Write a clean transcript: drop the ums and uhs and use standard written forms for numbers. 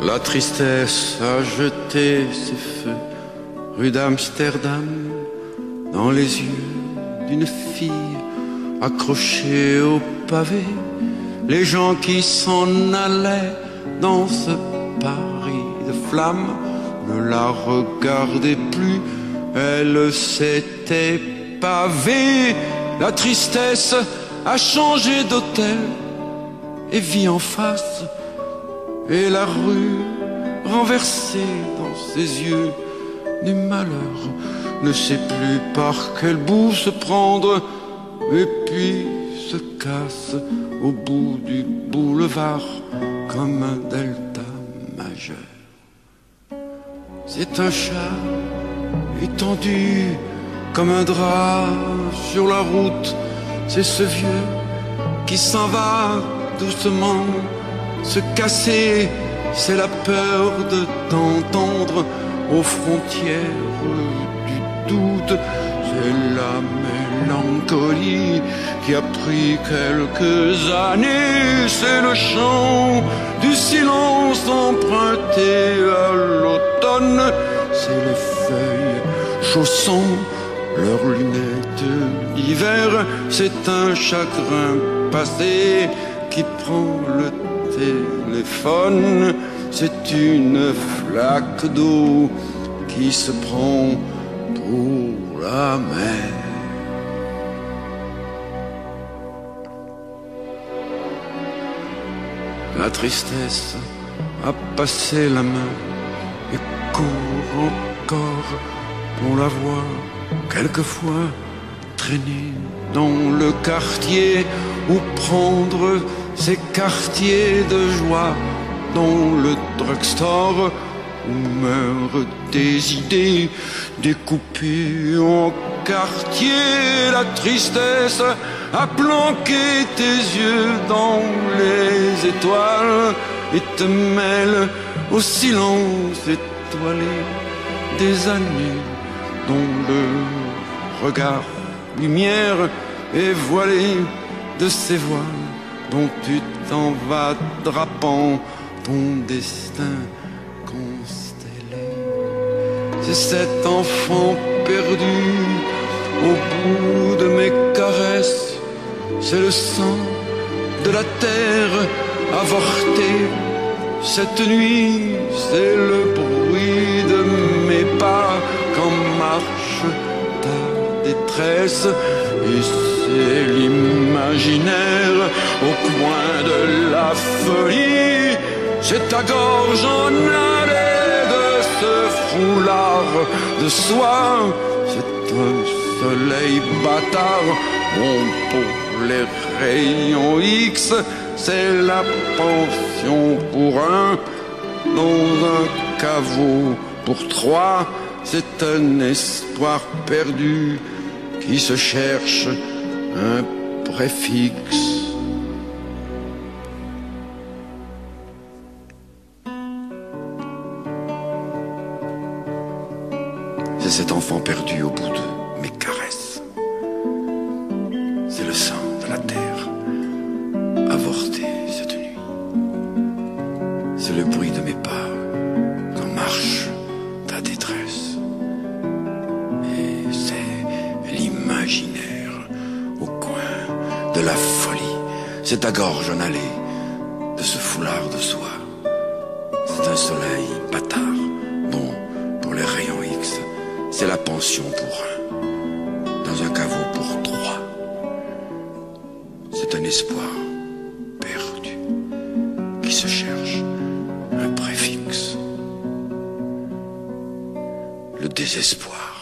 La tristesse a jeté ses feux rue d'Amsterdam dans les yeux d'une fille accrochée au pavé. Les gens qui s'en allaient dans ce Paris de flammes ne la regardaient plus, elle s'était pavée. La tristesse a changé d'hôtel et vit en face, et la rue renversée dans ses yeux du malheur ne sait plus par quel bout se prendre, et puis se casse au bout du boulevard comme un delta majeur. C'est un chat étendu comme un drap sur la route, c'est ce vieux qui s'en va doucement se casser, c'est la peur de t'entendre aux frontières du doute, c'est la mélancolie qui a pris quelques années, c'est le chant du silence emprunté à l'automne, c'est les feuilles chaussant leurs lunettes d'hiver, c'est un chagrin passé qui prend le téléphone, c'est une flaque d'eau qui se prend pour la mer. La tristesse a passé la main et court encore pour la voir quelquefois traîner dans le quartier ou prendre ces quartiers de joie dans le drugstore où meurent des idées découpées en quartiers. La tristesse a planqué tes yeux dans les étoiles et te mêle au silence étoilé des années dont le regard lumière est voilé de ces voiles dont tu t'en vas drapant ton destin constellé. C'est cet enfant perdu au bout de mes caresses, c'est le sang de la terre avortée. Cette nuit, c'est le bruit de mes pas quand marche ta détresse, et c'est l'imaginaire au coin de la folie. C'est ta gorge en allée de ce foulard de soie, c'est un soleil bâtard bon pour les rayons X, c'est la pension pour un dans un caveau pour trois, c'est un espoir perdu qui se cherche un préfixe. C'est cet enfant perdu au bout de mes caresses. C'est le sang de la terre avorté cette nuit. C'est le bruit de mes pas quand marche ta détresse. Et c'est l'imaginaire au coin de la folie. C'est ta gorge en allée de ce foulard de soie. C'est un soleil bâtard, bon pour les rayons X. C'est la pension pour un, dans un caveau pour trois. C'est un espoir perdu qui se cherche un préfixe. Le désespoir.